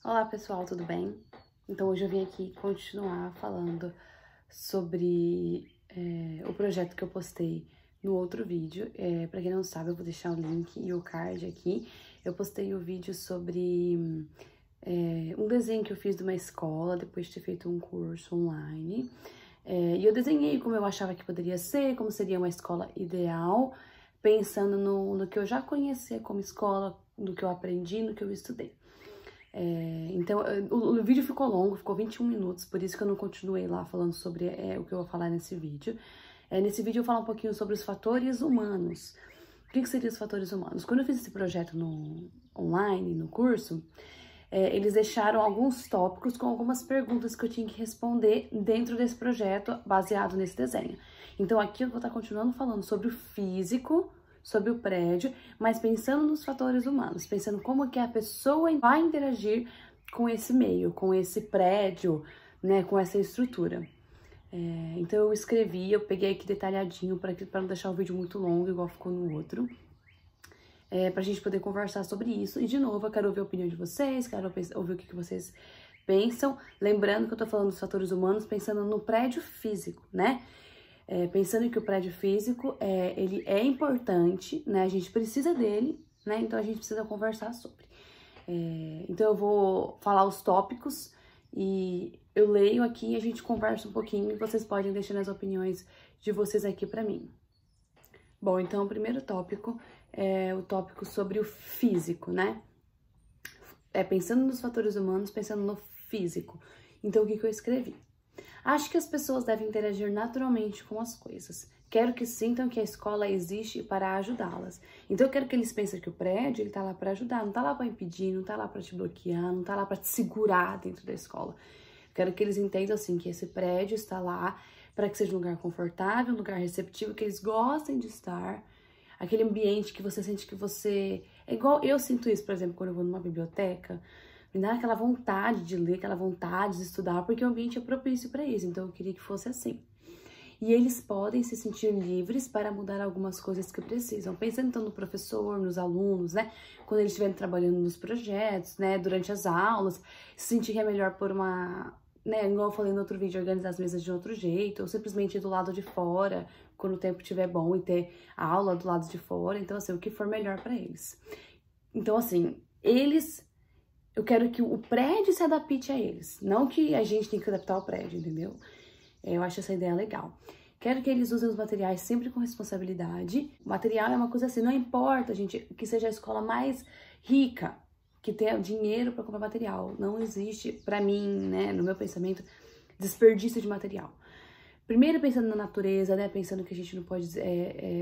Olá pessoal, tudo bem? Então hoje eu vim aqui continuar falando sobre o projeto que eu postei no outro vídeo. Pra quem não sabe, eu vou deixar o link e o card aqui. Eu postei o vídeo sobre um desenho que eu fiz de uma escola, depois de ter feito um curso online. E eu desenhei como eu achava que poderia ser, como seria uma escola ideal, pensando no que eu já conhecia como escola, no que eu aprendi, no que eu estudei. Então, o vídeo ficou longo, ficou 21 minutos, por isso que eu não continuei lá falando sobre o que eu vou falar nesse vídeo. Nesse vídeo eu vou falar um pouquinho sobre os fatores humanos. O que seriam os fatores humanos? Quando eu fiz esse projeto online, no curso, eles deixaram alguns tópicos com algumas perguntas que eu tinha que responder dentro desse projeto, baseado nesse desenho. Então aqui eu vou estar continuando falando sobre o físico, sobre o prédio, mas pensando nos fatores humanos, pensando como que a pessoa vai interagir com esse meio, com esse prédio, né, com essa estrutura. Então eu escrevi, eu peguei aqui detalhadinho para não deixar o vídeo muito longo, igual ficou no outro, pra gente poder conversar sobre isso. E de novo, eu quero ouvir a opinião de vocês, quero ouvir o que vocês pensam, lembrando que eu tô falando dos fatores humanos, pensando no prédio físico, né? Pensando que o prédio físico, ele é importante, né? A gente precisa dele, né? Então a gente precisa conversar sobre. Então eu vou falar os tópicos e eu leio aqui e a gente conversa um pouquinho e vocês podem deixar as opiniões de vocês aqui pra mim. Bom, então o primeiro tópico é o tópico sobre o físico, né? Pensando nos fatores humanos, pensando no físico. Então o que eu escrevi? Acho que as pessoas devem interagir naturalmente com as coisas. Quero que sintam que a escola existe para ajudá-las. Então eu quero que eles pensem que o prédio, ele tá lá para ajudar, não tá lá para impedir, não tá lá para te bloquear, não tá lá para te segurar dentro da escola. Quero que eles entendam assim que esse prédio está lá para que seja um lugar confortável, um lugar receptivo, que eles gostem de estar. Aquele ambiente que você sente que você... É igual eu sinto isso, por exemplo, quando eu vou numa biblioteca, me dá aquela vontade de ler, aquela vontade de estudar, porque o ambiente é propício para isso, então eu queria que fosse assim. E eles podem se sentir livres para mudar algumas coisas que precisam, pensando então no professor, nos alunos, né? Quando eles estiverem trabalhando nos projetos, né? Durante as aulas, se sentir que é melhor por uma... né? Igual eu falei no outro vídeo, organizar as mesas de outro jeito, ou simplesmente ir do lado de fora, quando o tempo estiver bom, e ter a aula do lado de fora. Então, assim, o que for melhor para eles. Então, assim, eu quero que o prédio se adapte a eles, não que a gente tem que adaptar ao prédio, entendeu? Eu acho essa ideia legal. Quero que eles usem os materiais sempre com responsabilidade. O material é uma coisa assim, não importa, gente, que seja a escola mais rica, que tenha dinheiro para comprar material. Não existe, para mim, né, no meu pensamento, desperdício de material. Primeiro pensando na natureza, né, pensando que a gente não pode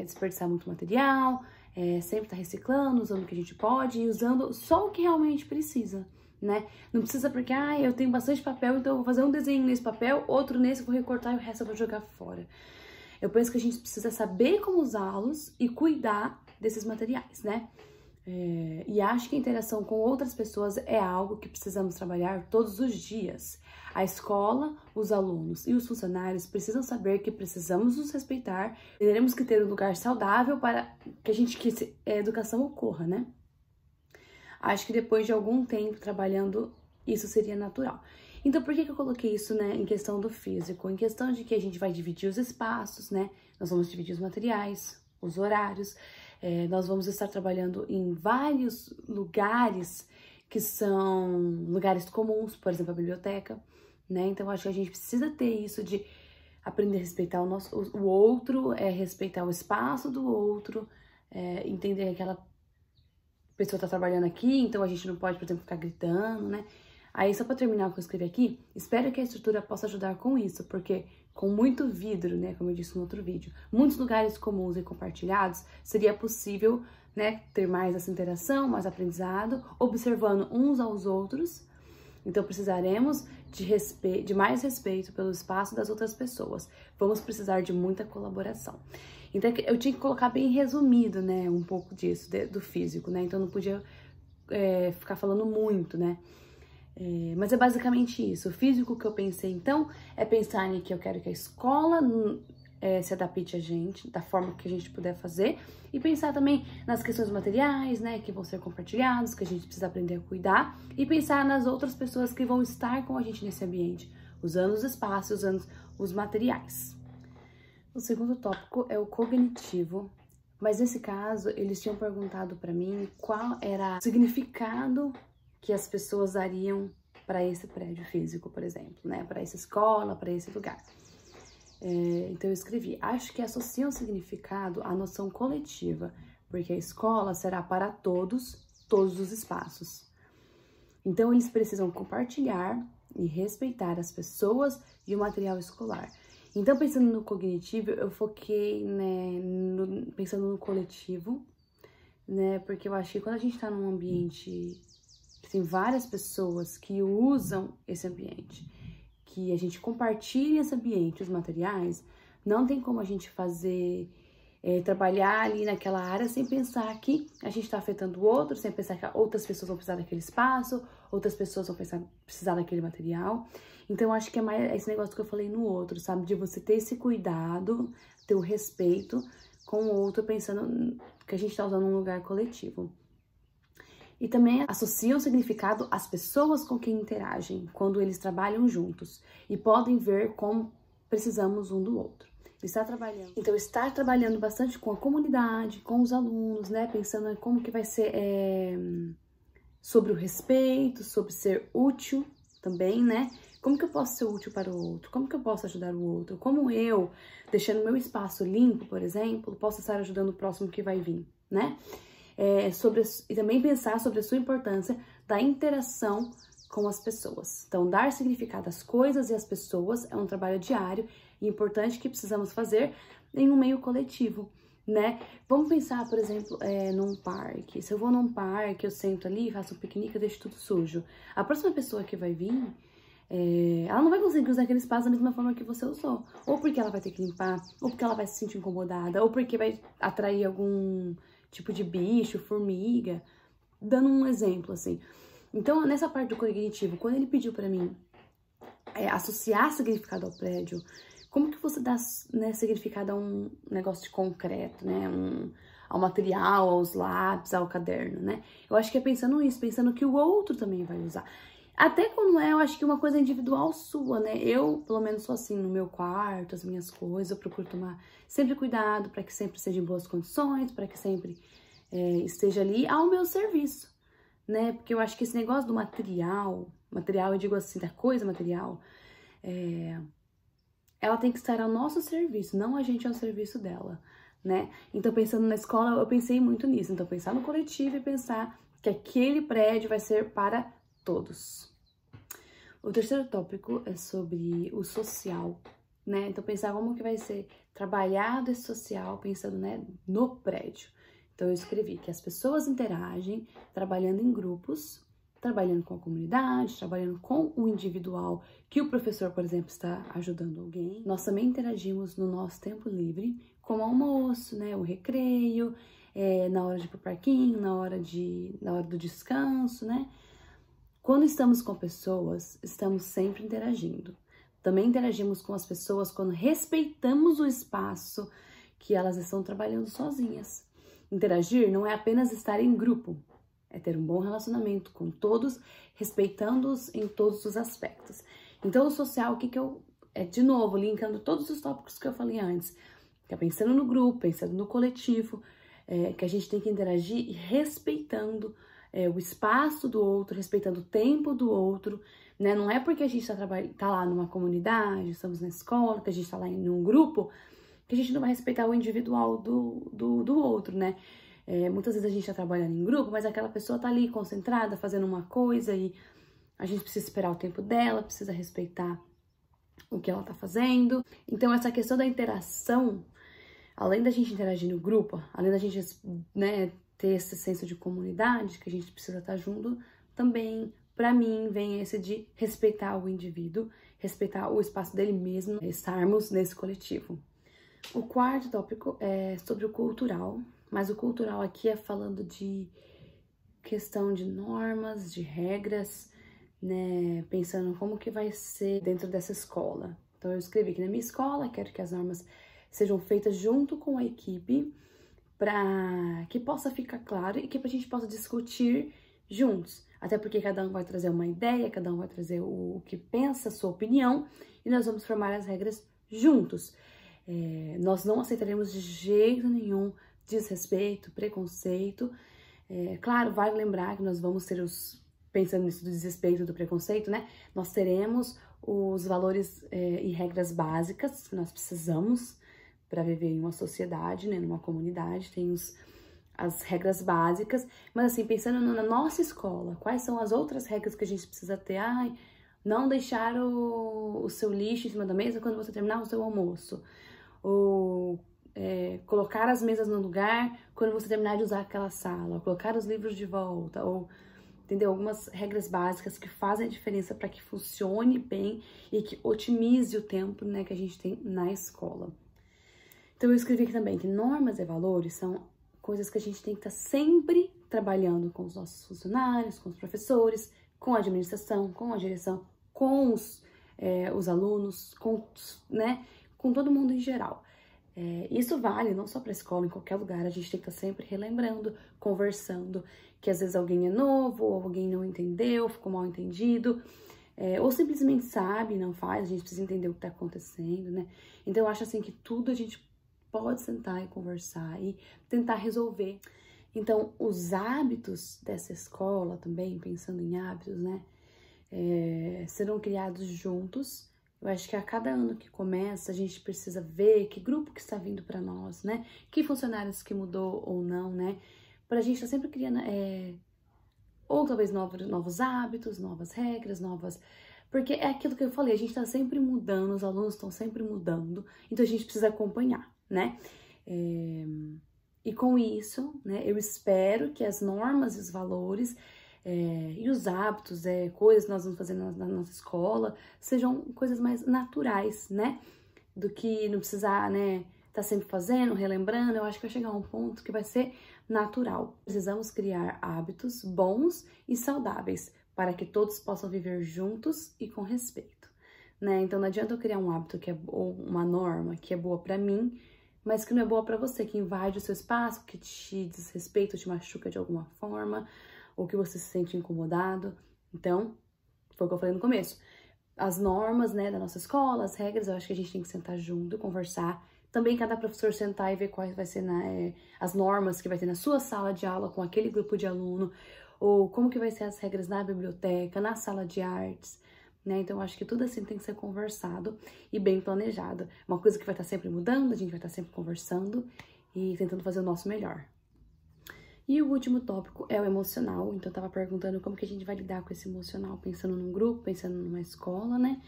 desperdiçar muito material, sempre tá reciclando, usando o que a gente pode e usando só o que realmente precisa, né? Não precisa porque, eu tenho bastante papel, então eu vou fazer um desenho nesse papel, outro nesse, eu vou recortar e o resto eu vou jogar fora. Eu penso que a gente precisa saber como usá-los e cuidar desses materiais, né? E acho que a interação com outras pessoas é algo que precisamos trabalhar todos os dias. A escola, os alunos e os funcionários precisam saber que precisamos nos respeitar, teremos que ter um lugar saudável para que a educação ocorra, né? Acho que depois de algum tempo trabalhando, isso seria natural. Então, por que eu coloquei isso, né, em questão do físico? Em questão de que a gente vai dividir os espaços, né? Nós vamos dividir os materiais, os horários. Nós vamos estar trabalhando em vários lugares que são lugares comuns, por exemplo, a biblioteca, né? Então, acho que a gente precisa ter isso de aprender a respeitar o outro, respeitar o espaço do outro, entender que aquela pessoa tá trabalhando aqui, então a gente não pode, por exemplo, ficar gritando, né? Aí, só pra terminar o que eu escrevi aqui, espero que a estrutura possa ajudar com isso, porque com muito vidro, né, como eu disse no outro vídeo, muitos lugares comuns e compartilhados, seria possível, né, ter mais essa interação, mais aprendizado, observando uns aos outros. Então, precisaremos de mais respeito pelo espaço das outras pessoas. Vamos precisar de muita colaboração. Então, eu tinha que colocar bem resumido, né, um pouco disso, do físico, né? Então, não podia ficar falando muito, né? Mas é basicamente isso. O físico que eu pensei, então, é pensar em que eu quero que a escola se adapte a gente, da forma que a gente puder fazer, e pensar também nas questões materiais, né, que vão ser compartilhados, que a gente precisa aprender a cuidar, e pensar nas outras pessoas que vão estar com a gente nesse ambiente, usando os espaços, usando os materiais. O segundo tópico é o cognitivo, mas nesse caso eles tinham perguntado para mim qual era o significado que as pessoas dariam para esse prédio físico, por exemplo, né, para essa escola, para esse lugar. Então eu escrevi, acho que associam significado à noção coletiva, porque a escola será para todos os espaços. Então eles precisam compartilhar e respeitar as pessoas e o material escolar. Então pensando no cognitivo, eu foquei, né, pensando no coletivo, né, porque eu acho que quando a gente está num ambiente que tem várias pessoas que usam esse ambiente, que a gente compartilha esse ambiente, os materiais, não tem como a gente fazer, trabalhar ali naquela área sem pensar que a gente está afetando o outro, sem pensar que outras pessoas vão precisar daquele espaço, outras pessoas vão precisar daquele material. Então, eu acho que é mais esse negócio que eu falei no outro, sabe? De você ter esse cuidado, ter o respeito com o outro, pensando que a gente está usando um lugar coletivo. E também associam significado às pessoas com quem interagem, quando eles trabalham juntos, e podem ver como precisamos um do outro. Então, estar trabalhando bastante com a comunidade, com os alunos, né? Pensando em como que vai ser sobre o respeito, sobre ser útil também, né? Como que eu posso ser útil para o outro? Como que eu posso ajudar o outro? Como eu, deixando meu espaço limpo, por exemplo, posso estar ajudando o próximo que vai vir, né? E também pensar sobre a sua importância da interação com as pessoas. Então, dar significado às coisas e às pessoas é um trabalho diário e importante que precisamos fazer em um meio coletivo, né? Vamos pensar, por exemplo, num parque. Se eu vou num parque, eu sento ali, faço um piquenique, eu deixo tudo sujo. A próxima pessoa que vai vir, ela não vai conseguir usar aquele espaço da mesma forma que você usou. Ou porque ela vai ter que limpar, ou porque ela vai se sentir incomodada, ou porque vai atrair algum tipo de bicho, formiga, dando um exemplo, assim. Então, nessa parte do cognitivo, quando ele pediu pra mim associar significado ao prédio, como que você dá, né, significado a um negócio de concreto, né, ao material, aos lápis, ao caderno, né? Eu acho que é pensando nisso, pensando que o outro também vai usar. Até quando eu acho que uma coisa individual sua, né? Eu, pelo menos, sou assim, no meu quarto, as minhas coisas, eu procuro tomar sempre cuidado para que sempre seja em boas condições, para que sempre esteja ali ao meu serviço, né? Porque eu acho que esse negócio do material, eu digo assim, da coisa material, ela tem que estar ao nosso serviço, não a gente ao serviço dela, né? Então, pensando na escola, eu pensei muito nisso. Então, pensar no coletivo e pensar que aquele prédio vai ser para todos. O terceiro tópico é sobre o social, né? Então, pensar como que vai ser trabalhado esse social, pensando, né, no prédio. Então, eu escrevi que as pessoas interagem trabalhando em grupos, trabalhando com a comunidade, trabalhando com o individual, que o professor, por exemplo, está ajudando alguém. Nós também interagimos no nosso tempo livre, com o almoço, né, o recreio, na hora de ir pro parquinho, na hora do descanso, né? Quando estamos com pessoas, estamos sempre interagindo. Também interagimos com as pessoas quando respeitamos o espaço que elas estão trabalhando sozinhas. Interagir não é apenas estar em grupo, é ter um bom relacionamento com todos, respeitando-os em todos os aspectos. Então, o social, o que eu... de novo, linkando todos os tópicos que eu falei antes, que é pensando no grupo, pensando no coletivo, que a gente tem que interagir e respeitando o espaço do outro, respeitando o tempo do outro, né? Não é porque a gente tá lá numa comunidade, estamos na escola, que a gente tá lá em um grupo, que a gente não vai respeitar o individual do outro, né? Muitas vezes a gente tá trabalhando em grupo, mas aquela pessoa tá ali concentrada, fazendo uma coisa e a gente precisa esperar o tempo dela, precisa respeitar o que ela tá fazendo. Então, essa questão da interação, além da gente interagir no grupo, além da gente, né, ter esse senso de comunidade, que a gente precisa estar junto, também, pra mim, vem esse de respeitar o indivíduo, respeitar o espaço dele mesmo, estarmos nesse coletivo. O quarto tópico é sobre o cultural, mas o cultural aqui é falando de questão de normas, de regras, né, pensando como que vai ser dentro dessa escola. Então, eu escrevi que na minha escola, quero que as normas sejam feitas junto com a equipe, para que possa ficar claro e que a gente possa discutir juntos. Até porque cada um vai trazer uma ideia, cada um vai trazer o que pensa, a sua opinião, e nós vamos formar as regras juntos. Nós não aceitaremos de jeito nenhum desrespeito, preconceito. Claro, vale lembrar que nós vamos ter pensando nisso do desrespeito, do preconceito, né? Nós teremos os valores e regras básicas que nós precisamos para viver em uma sociedade, né, numa comunidade, tem as regras básicas, mas assim, pensando na nossa escola, quais são as outras regras que a gente precisa ter? Não deixar o seu lixo em cima da mesa quando você terminar o seu almoço, ou colocar as mesas no lugar quando você terminar de usar aquela sala, ou colocar os livros de volta, ou, entendeu? Algumas regras básicas que fazem a diferença para que funcione bem e que otimize o tempo, né, que a gente tem na escola. Então, eu escrevi aqui também que normas e valores são coisas que a gente tem que estar sempre trabalhando com os nossos funcionários, com os professores, com a administração, com a direção, com os alunos, né, com todo mundo em geral. Isso vale não só para a escola, em qualquer lugar, a gente tem que estar sempre relembrando, conversando, que às vezes alguém é novo, ou alguém não entendeu, ficou mal entendido, ou simplesmente sabe, não faz, a gente precisa entender o que está acontecendo, né? Então, eu acho assim que tudo a gente pode sentar e conversar e tentar resolver. Então, os hábitos dessa escola também, pensando em hábitos, né, serão criados juntos. Eu acho que a cada ano que começa, a gente precisa ver que grupo que está vindo para nós, né, que funcionários que mudou ou não, né, para a gente estar sempre criando, ou talvez novos hábitos, novas regras, porque é aquilo que eu falei, a gente está sempre mudando, os alunos estão sempre mudando, então a gente precisa acompanhar, né? E com isso, né, eu espero que as normas e os valores e os hábitos, coisas que nós vamos fazer na nossa escola, sejam coisas mais naturais, né? Do que não precisar, né, tá sempre fazendo, relembrando. Eu acho que vai chegar a um ponto que vai ser natural. Precisamos criar hábitos bons e saudáveis para que todos possam viver juntos e com respeito, né? Então não adianta eu criar um hábito ou uma norma que é boa para mim, mas que não é boa para você, que invade o seu espaço, que te desrespeita, te machuca de alguma forma, ou que você se sente incomodado. Então, foi o que eu falei no começo. As normas, né, da nossa escola, as regras, eu acho que a gente tem que sentar junto, conversar. Também cada professor sentar e ver quais vai ser as normas que vai ter na sua sala de aula com aquele grupo de aluno, ou como que vai ser as regras na biblioteca, na sala de artes, né? Então, eu acho que tudo assim tem que ser conversado e bem planejado. Uma coisa que vai estar sempre mudando, a gente vai estar sempre conversando e tentando fazer o nosso melhor. E o último tópico é o emocional. Então, eu tava perguntando como que a gente vai lidar com esse emocional, pensando num grupo, pensando numa escola, né?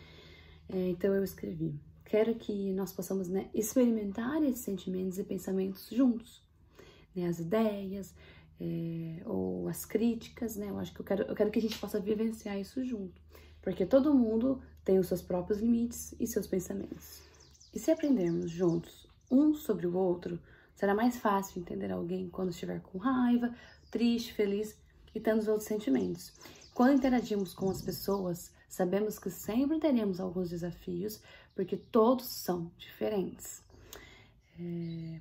Então, eu escrevi: quero que nós possamos, né, experimentar esses sentimentos e pensamentos juntos, né? As ideias, ou as críticas, né? Eu acho que eu quero que a gente possa vivenciar isso junto, porque todo mundo tem os seus próprios limites e seus pensamentos. E se aprendermos juntos um sobre o outro, será mais fácil entender alguém quando estiver com raiva, triste, feliz e tantos outros sentimentos. Quando interagimos com as pessoas, sabemos que sempre teremos alguns desafios, porque todos são diferentes.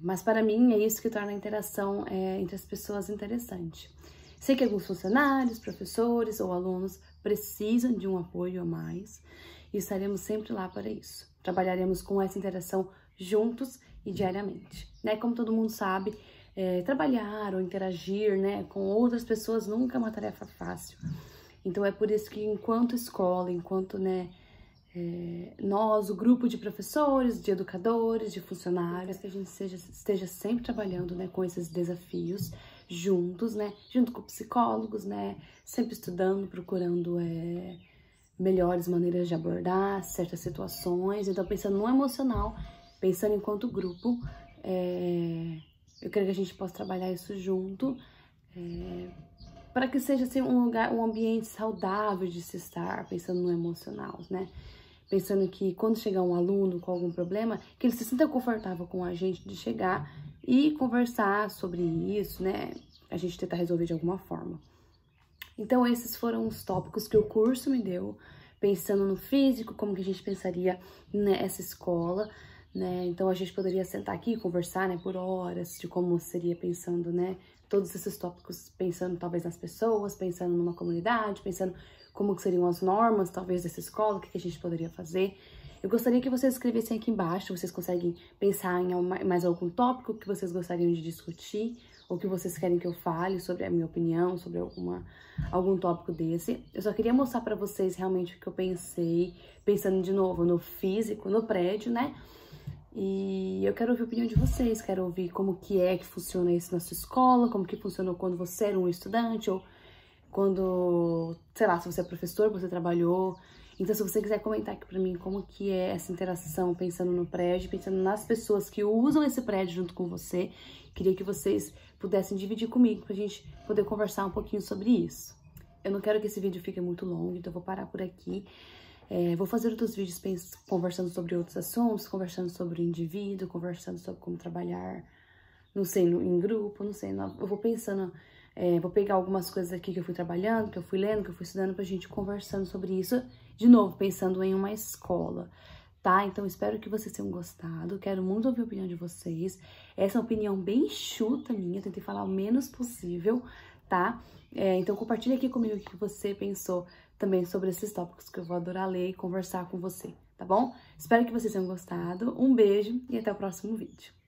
Mas para mim é isso que torna a interação entre as pessoas interessante. Sei que alguns funcionários, professores ou alunos precisam de um apoio a mais e estaremos sempre lá para isso. Trabalharemos com essa interação juntos e diariamente, né? Como todo mundo sabe, trabalhar ou interagir, né, com outras pessoas nunca é uma tarefa fácil. Então é por isso que enquanto escola, enquanto, né, nós, o grupo de professores, de educadores, de funcionários, que a gente esteja sempre trabalhando, né, com esses desafios juntos, né, junto com psicólogos, né, sempre estudando, procurando melhores maneiras de abordar certas situações. Então, pensando no emocional, pensando enquanto grupo, eu quero que a gente possa trabalhar isso junto, para que seja assim, um ambiente saudável de se estar, pensando no emocional, né? Pensando que quando chegar um aluno com algum problema, que ele se sinta confortável com a gente de chegar e conversar sobre isso, né? A gente tentar resolver de alguma forma. Então, esses foram os tópicos que o curso me deu, pensando no físico, como que a gente pensaria nessa escola, né? Então a gente poderia sentar aqui e conversar, né, por horas, de como seria pensando, né, todos esses tópicos, pensando talvez nas pessoas, pensando numa comunidade, pensando como que seriam as normas, talvez, dessa escola, o que a gente poderia fazer. Eu gostaria que vocês escrevessem aqui embaixo, vocês conseguem pensar em mais algum tópico que vocês gostariam de discutir, ou que vocês querem que eu fale sobre a minha opinião, sobre algum tópico desse. Eu só queria mostrar pra vocês realmente o que eu pensei, pensando de novo no físico, no prédio, né? E eu quero ouvir a opinião de vocês, quero ouvir como que funciona isso na sua escola, como que funcionou quando você era um estudante, ou quando, sei lá, se você é professor, você trabalhou. Então, se você quiser comentar aqui pra mim como que é essa interação, pensando no prédio, pensando nas pessoas que usam esse prédio junto com você, queria que vocês pudessem dividir comigo pra gente poder conversar um pouquinho sobre isso. Eu não quero que esse vídeo fique muito longo, então eu vou parar por aqui. Vou fazer outros vídeos conversando sobre outros assuntos, conversando sobre o indivíduo, conversando sobre como trabalhar, não sei, em grupo, não sei, eu vou pensando, vou pegar algumas coisas aqui que eu fui trabalhando, que eu fui lendo, que eu fui estudando, pra gente conversando sobre isso, de novo, pensando em uma escola, tá? Então, espero que vocês tenham gostado, quero muito ouvir a opinião de vocês, essa é uma opinião bem enxuta minha, tentei falar o menos possível, tá? Então, compartilha aqui comigo o que você pensou também sobre esses tópicos, que eu vou adorar ler e conversar com você, tá bom? Espero que vocês tenham gostado, um beijo e até o próximo vídeo.